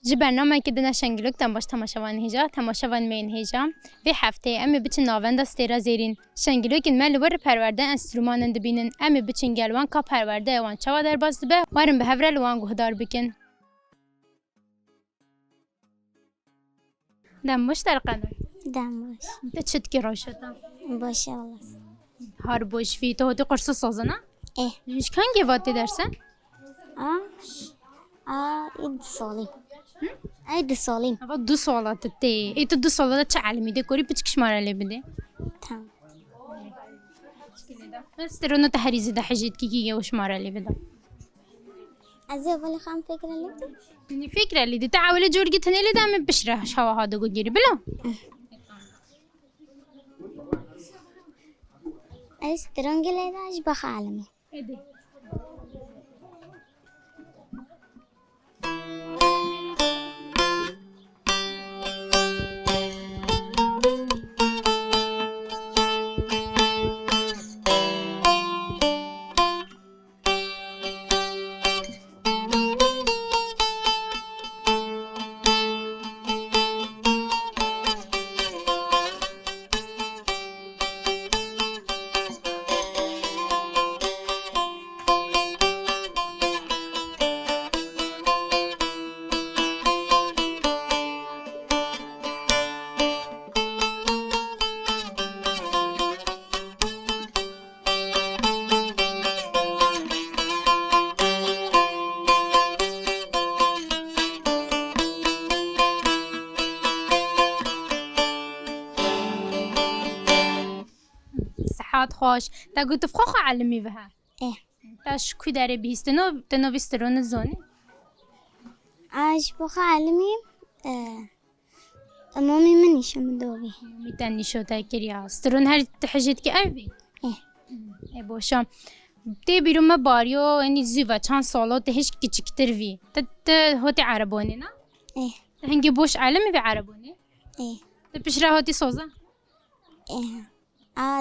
جی برنامه که دنا شنگلوک تماش تماشاوان هجا تماشاوان مین هجا به هفته امی بچن ناوند استرا زیرین شنگلوک مل ور پرورده انسترومان دبینن امی بچن گلوان کا پرورده وان چوا در باز به وارن به هفرل وان گهدار بکن دم مشترقه دموش ده چت کی روشتا باشه والله هر بوش فی تو تی قرص سازنا اه مش کان گواتی درسن ايد صالين ايد صالين اما دو سوالات تی ای تو دو سوالات چه علمی ده کوری پچ کشماره لی بده تمام استرونو تحریزی ده حجید کی وش ماره لی بده عزيز بالي خام فكرة اللي يعني فكرة اللي دي تعاول جورجي تاني اللي دائما بشرح شوا هذا قديري بلا استرونج اللي ده أشبه عالمي صحات خوش تا قلت فخوخ علمي بها إيه تاش كي داري بيستنو تنو بيسترون الزوني أشبه عالمي أمامي مني شو مدوبي ميتاني شو تاكريا سترون هر تحجيت كي أبي إيه اي بوشا تي بيرو ما باريو اني زيفا چان سالو تهش كيچكتر في تت هوتي عربوني نا إيه هنگي بوش علمي بعربوني إيه تبشرا هوتي صوزا إيه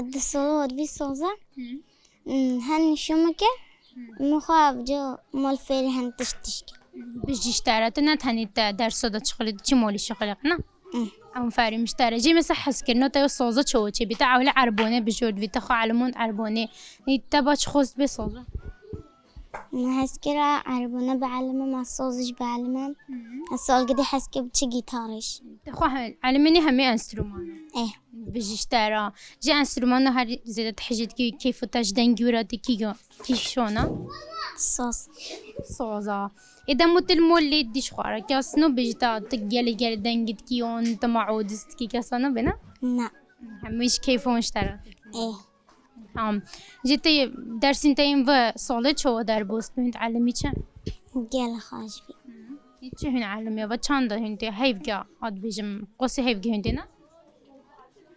ده صوت بصوزة هن شو مكة مخاف جو مال فيري هن تشتشكي بجي اشتارتنا تهني درسو دا تشغلي چي مولي شغلقنا اون فاري مشتارة جي مسا حس كرنو تايو صوزة چو چي بيتا عولي عربوني بجورد بيتا خو علمون عربوني نيتا باش خوست بصوزة حس كرا عربونا بعلمه ما صوزش بعلمه السؤال قدي حس كي بتشي جيتارش خو علميني همي انسترومانو إيه بجي اشتارة جي انسترومانو هر زيادة تحجيت كيفو تاش دنگوراتي كي شونا صوص صوزا إذا متل مولي ديش خوارا كاسنو بجتا تقيلي جالي دنگت كيون تمعودست كي كاسانو بنا لا هميش كيفو اشتارة إيه جيتي درسين تايم و صالة شو در بوست هنت علمي چه؟ جال خاش بي چه هن علمي و چند هنتي هيفجا عاد بيجم قصي هيفجا هنتينا؟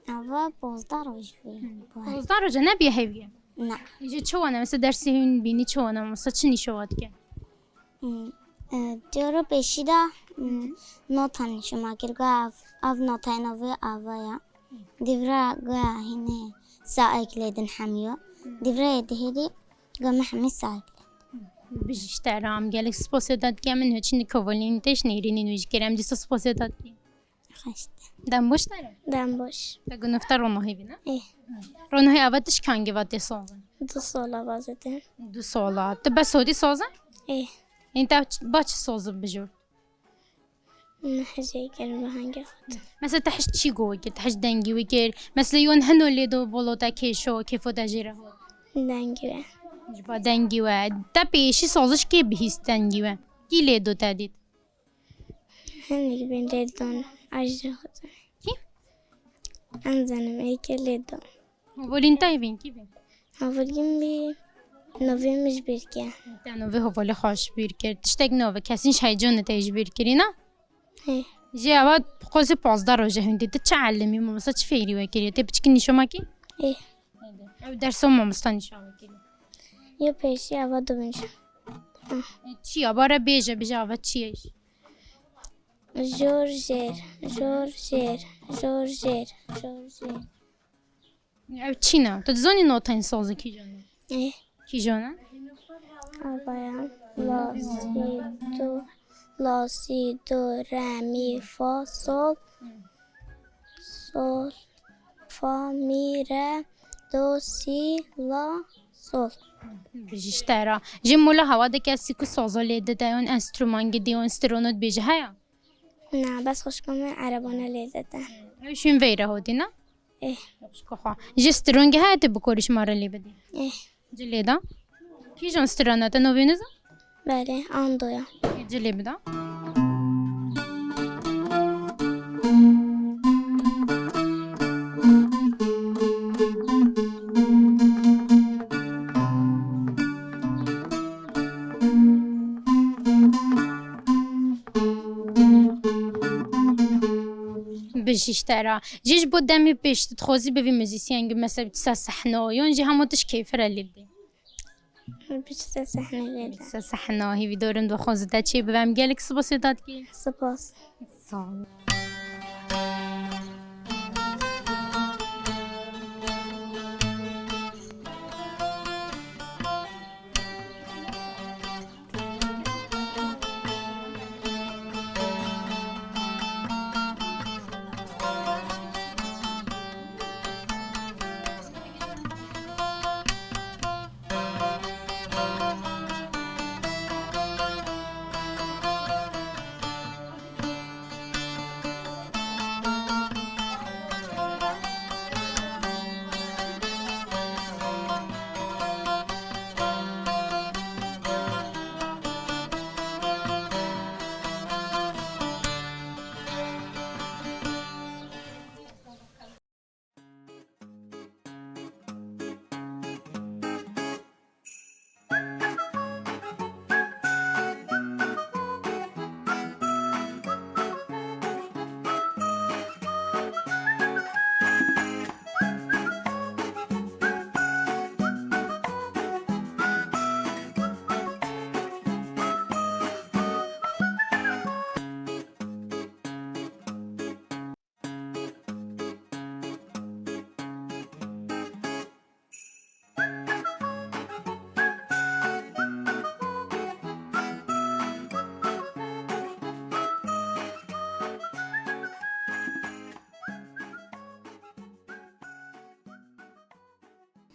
أبا بوزدار وش بي وزدارو جنا بيا هيفجا لا يجي شو أنا مثلا درسي هن بيني شو أنا مثلا چني شوات كه؟ جورو بشيدا نوتان شما كرغا أف نوتان أوي أويا ديفرا غا هنا سائق ليدن حميو ديفرا يدهيدي غا محمي سائق بيجي اشترام قالك سبوسيدات كامن هتشني كوفولين تيش نيريني نويج كرام دي سبوسيدات خشت دم باش ترى دم باش تقول نفطر رونو هي بنا إيه رونو هي أبدش كان جواتي صوزن 2 سالا بازده 2 سالات تبى صوتي صوزن إيه انت باش صوز بجور نحجي كلمة هنجا مثلا تحش چی گوی که تحش دنگی وی که مثلا یون هنو لیدو بولوتا کیشو کیفو تجیره هو دنگوه جبا دنگی و تا پیشی سازش که بهیست دنگی و کی لیدو تدید هنيك بين ليدون عجل خطر کی؟ أنزل ميك ليدون ولین تای بین کی بین هفولين بي نوفي مش بيركيا تانو به هوالی خوش بیر کرد تشتگ نو و کسینش هیجان تایج بیر کری نه إيه جی اول قوزی 15 روزه هندی تا چه علمی ما مثلا چه فکری و کری تا بچکی نیشو ما کی إيه او درسو ما مثلا نیشو ما کری يو بيشي أبدا منش چی آباره بیجه آباد چیش جورجير جورجير جورجير جورجير او چی نه تو زنی نوتا این سازه کی جانه إيه کی جانه أبايا لا سي دو لا سی دو ره می فا سول سول فا می ره دو سی لا سول. بجشترا جي مولا هوا ده كاسي كو سازا ليده دايون انسترومان جديون استرونوت بيجي هيا نه بس خوشگاه عربانه لیده ده. شون ويرا هودينا اه خوشكوخا جي استرونج هيا تبكوريش مارا لي بدي اه جي ليدا كي جون استرونات نوفينزا بله آن دویا. جي لي بدا بجشترا جيش بودامي بيش تتخوزي بفي مزيسيان مثلا تساسحنو يونجي هموتش كيفر اللي بدي بیشتر صحنه لیده. تساسحنو هي بدورن دو خوز دا چي بفهم جالك سباسيدات كي سپاس. صام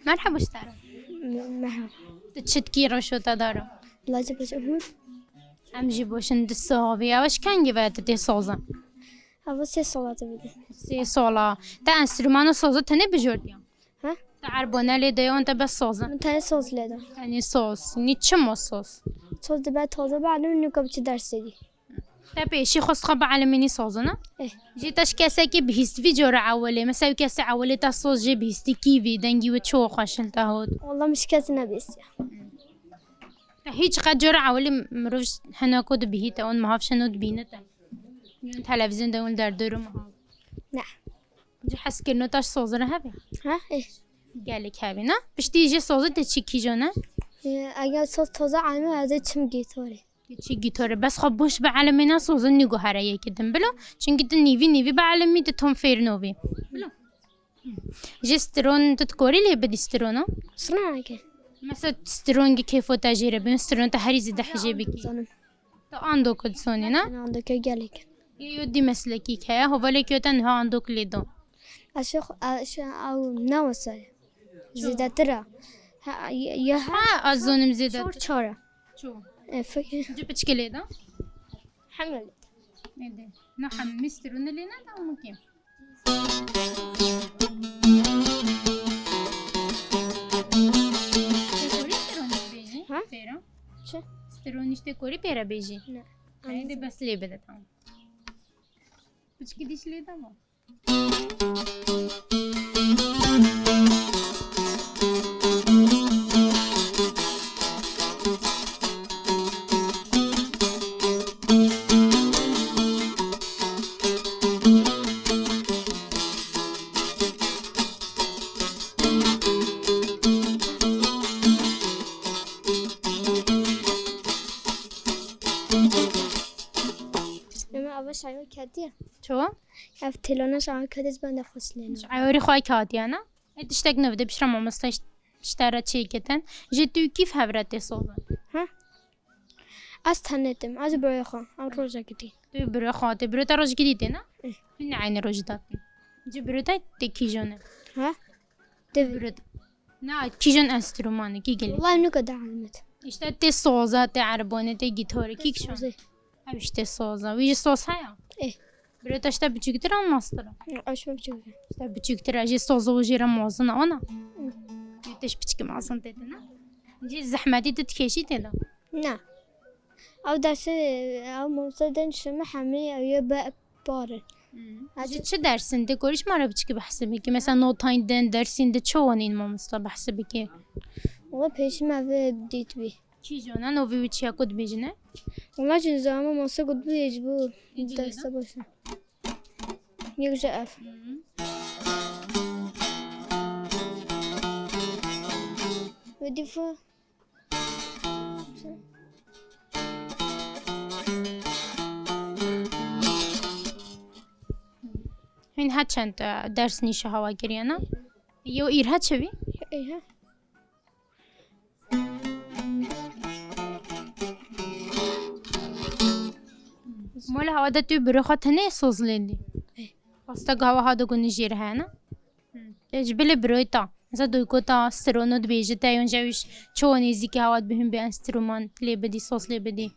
مرحبا اشترا مرحبا. تشتكي روشو تدارا لازم بجمهور. ام جيبوشن دسوغي اوش كان جيبات دي صوزا اول سه سالات بده. سي صولا تا انسترومانو صوزا تني بجورديا ها؟ تعربونا لي ديون تا بس صوزا من تاني صوص لیده. يعني صوص نيتشمو صوص صوص بعد تازه بعلم اینو که بچه درس دی. تا بيشي خص خب علميني صوزنا اه جيتاش كاساكي بهيست في جورا عولي مثلا كاسا عولي تا صوص جي بهيستي كيفي دنجي وتشو خاشل تاهود والله مش کسی نبیسته. هیچ قد جورا عولي مروش هناكو دبهيتا اون مهافش نود بينتا تلفزيون دون در دورو مهاف نه. جي حس كرنو تاش صوزنا هبي ها؟ اه قالك هبي نا باش تيجي صوزة تشي كيجونا اگر صوص تازه علمه از چم گیتاره. تشي جيتار بس خب باش بعلمينا صوزة نيجو هرايا كدن بلو چون كدن نيفي بعلمي تتهم فير نوفي بلو جسترون تتكوري ليه بدي سترونو صنع که. مثلا سترونج كيفو تجربة سترون تحري زي دحجة بكي زنم. تو عندو كد سوني نا انا عندك گلک. يودي مسلكي كيا هو بالك يوتن ها عندو كليدو اشخ او نوسه. زیاده تره. یه ها أظن مزيدة چهار چهاره. شو فکر جبتش كليدو حمل. نده نحن مسترون اللي نده ممكن ها؟ فيرا چه؟ سترون işte kori pera beji نه. hadi bas lebe de tamam kuch gidiş leda mı شاید کدیه. شو افتیلانه شاید کدیز بنده خسلینه. عوري خواي كاتيانا تشتاق نفدي بشرا ما مستاش اشترى تشيكتن جيتو كيف هبرتي صوبا ها؟ از تنتم از برای خان از روزا کتی تو برو خاطر برو تا روز گدیده نه اه. این عین روز دادی جی برو تا تکی جونه ها دو برو نه کی جون انسترومانه کی گلی والله اینو کده علمت işte te soza te arabane te gitarı ki şu Sazı. abi işte soza ve soz haya böyle ta işte küçüktür anlastıra Aşma bir şey. işte küçüktür aje soza o jira mazın ona teş küçük mazın dedi ne جي زحمتي تتكشي تلا نه او درس او مصدن شما همه یا باره چه درسinde görüş mü arabçı gibi حسابي ki mesela notaynden dersinde çoğun inmamışsa حسابي ki والله پیشم اوه دیت بی ki jona novi bir şey kod bejine والله چیز زمان ماسه گود بی اجبو دسته باشه یک جا اف و دیفو این ها چند درس نیشه هوا گریانا یو ایر ها چوی ایها مال هوا ده توی برو خاطر نه سوز لیندی واستا هوا ها ده گونی جیر هانا اجبل بروی تا مثلا دوی کوتا استرونو دبیجه تا یون جویش چو نیزی که هوا بهم به انسترومان لی بدی سوز لی بدی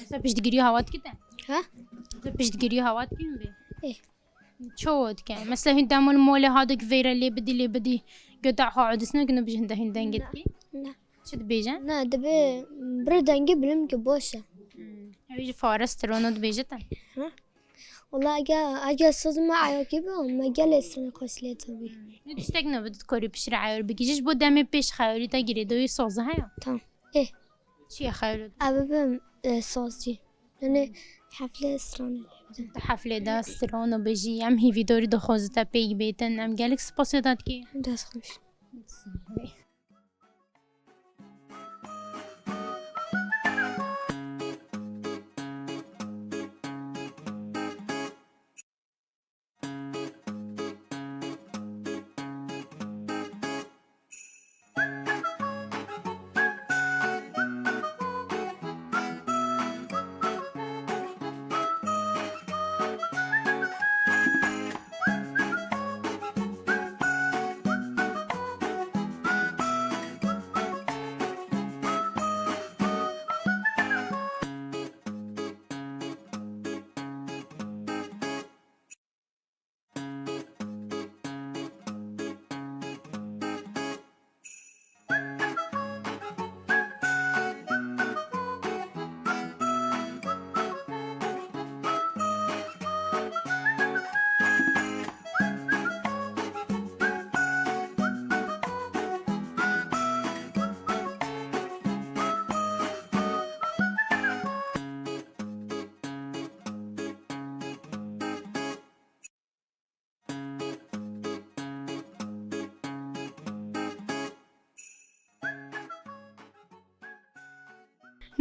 مثلا پیشتگیری هوا کیته ها مثلا پیشتگیری هوا کیم بی ای چود کن مثلا هندامون مال هذا كفيرة اللي بدي قطع عدسنا كنا بيجي هندن قدي نه شد بيجا نه دبه برو دنگی بلم که باشه بيجي فارس ترونو بيجي تا ها والله اگه ساز ما عیاکی با مگل استرن قسلیتا بی تستقنا بدت كوري بشرع عيور بيجيش بودامي بيش خيوري تا جري دوي صوزها هيا تمام ای شي خيوري اوه سازی یعنی حفله استرانه حفلة دا سترونو بيجي ام هي فيدوري دو خوزتا بيج بيتن ام جالك سباسي داد كي دست خوش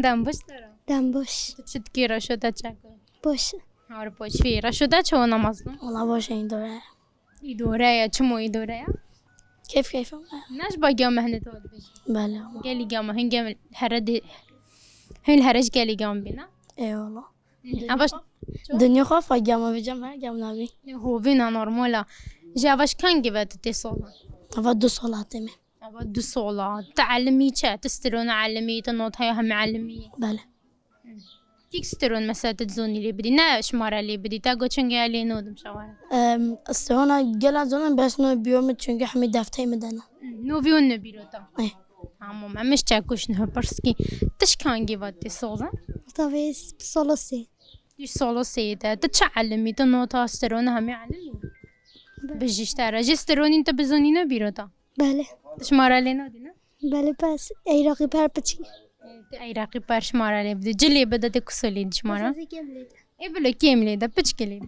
دم باش دارم دم باش تشد كيرا شو دا تشاكو باشه هار باش فيرا شو دا چو نمازلو والله باشه این دوره يدورا يا چمو يدورا يا کیف ناش باقي مهنة تود بيجي بله قالي قام هن قام الهرد هن الهرج قالي قام بينا ای والله أباش دنیا خواه فاگم بجم گم نبی هو فينا نورمالا جاباش كان جبت اتصال اول 2 ساعت می أبا دو صولة تعلمي شا تسترون علمي تنوت هاي هم علمي بله تيكسترون مسا تزوني اللي بدي ناش مرة اللي بدي تاقو چنگي علي نودم شوارع استوانا گل زنم بس نو بیوم چونگه همی دفتر میدن نوفي ونبيرو تا ای عموم مش تاكوش نه برسكي تش كان جبت اتصال طبعا سالوسی ديش صولة سيدة تتعلمي تنوت استرون هم علمي بجيش ترى جسترون انت بزوني نبيرو تا بله تش مرة اللي نودي بله پس ایراقی پرپچی عراقي بارش مرة اللي بدي جلي بدأت كسولي دش مرة إيه بلو كيملي ده بتشكلي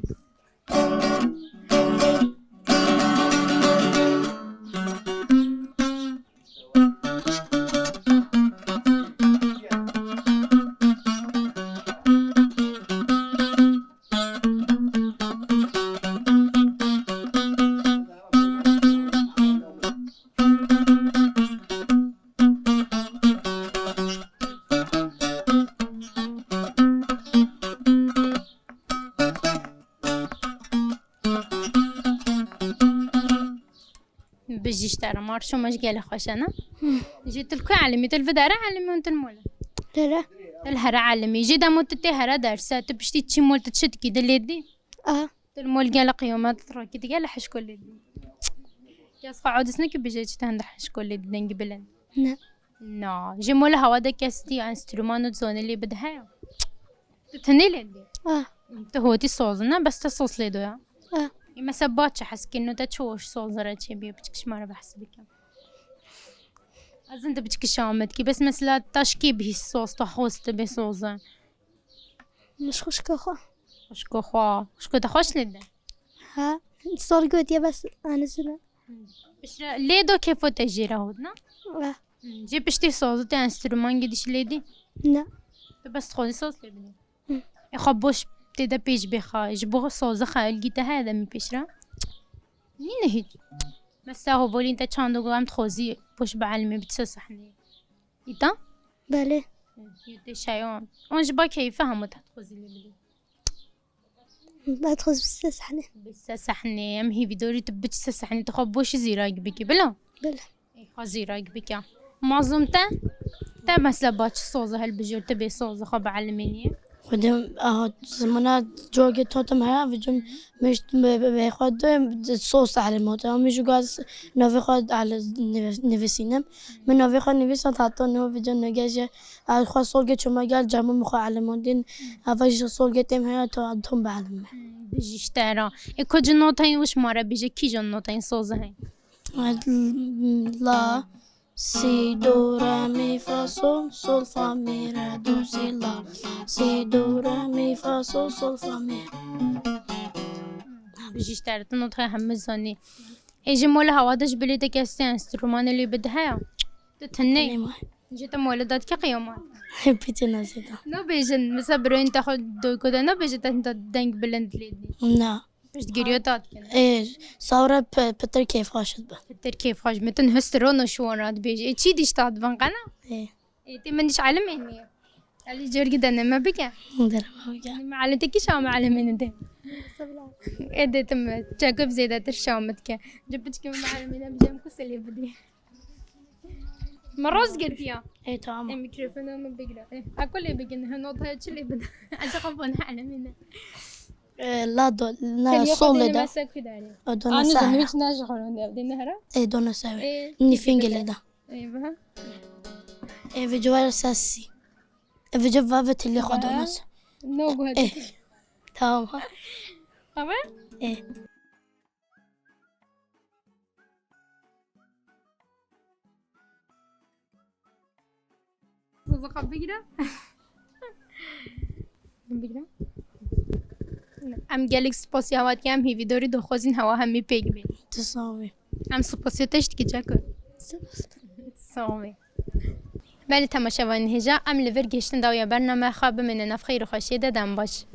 بجيش ترى مارشو مش قال خوش أنا جيت الكو علمي تلفدارة علمي وانت المولى لا الهرا علمي جي دامو تتي هرا درسة تبشتي تشي مول تتشد كي دليدي المول قال قيومات تروكي تقال حش كل دي يا صفا عود سنك بجيت تهند حش كل دي دنج بلن لا نا جي مول هوا دا كاستي انسترومان زون اللي بدها تتهني لدي تهوتي صوزنا بس تصوص لي دويا ما سباتش حس كأنه تشوش صوزرة شبيه بتكش مرة بحس بك أظن تبتكش عمتك بس مثلا تشكي به الصوص تخوص تبي صوزة مش خوش كخو وشكو خوا وشكو تخوش لده ها صار قد يا بس أنا سنة بس ليه دو كيفو تجيره هودنا جي بشتي صوزة تي انسترومان قديش ليدي لا بس تخوزي صوص لبني يخبوش تدا بيش بخا يجبوه صوزة خا لقيته هذا من بيشرا نين هيد مسا هو بولي انت چاندو قام تخوزي بوش بعلمي بتسسحني إيتا بله يدي شايون اونج با كيفه هم تخوزي لي بعد خوز بستسحني بتسسحني ام هي فيدوري تبتش تسسحني تخبوش زيراك بكي بلا بله خا زيراك بكي معظمته تا مسلا باتش صوزة هالبجور تبي صوزة خا بعلميني خودم زمانات جوجي توتم هيا وجم مش بخود صوص على الموت هم مش قاعد نوي خود على نفسينم من نوي خود نفسات حتى نو في جن نجاج على خود صولجة شو قال جامو مخ على مودين أفاش صولجة تم هيا تو عندهم بعلم بيجيش ترى إكو جنوتين وش مرة بيجي كي جنوتين صوزة هاي لا سي دو را مي فا صول صول فا مي را دو سي لا سي دو را مي فا صول صول فا مي بيجيش ترى تنوتها هم زاني إيجي مولا هوادش بلي تكستي انسترومان اللي بدها تتهني جيت مولدات كقيومات حبيت نزيدا نو بيجن مثلا برين تاخد دو كده نو بيجي انت دنگ بلند ليدني نا بس تقريوتات كده ايه صورة بتر كيف خاشد به التركيب خاش متن هسترون وشورات بيجي تشي ديش تاد بنقنا ايه تي منيش علم اني اللي جور جدا ما بك ندير ما وجع ما علمتك شو ما علمين انت ادي تم تشاكب زيادة ترشاومتك جبتك ما علمين بجام كسلي بدي مرة قلت يا ايه تمام الميكروفون ما بيقرا اكل اللي بيجن هنوضها تشلي بدا ازقفون علمين لا دو لا صول ده دونا انا ساعة زميش ناجح دي النهرة ايه دونا ساعة ايه نفينجل ده ايوه ايه في جوال اساسي في جوال اللي خدونا نوغو هذا ايه تمام طبعا ايه صدق بيقرا بيقرا ام گلک سپاسی هوات کم هیوی دوری دو خوزین هوا همی پیگ بین تساوي ام سپاسی تشت کی جاکو ساوی بله تماشاوان هجا ام لور گشتن داویا برنامه خواب من نفخیر خوشیده دم باش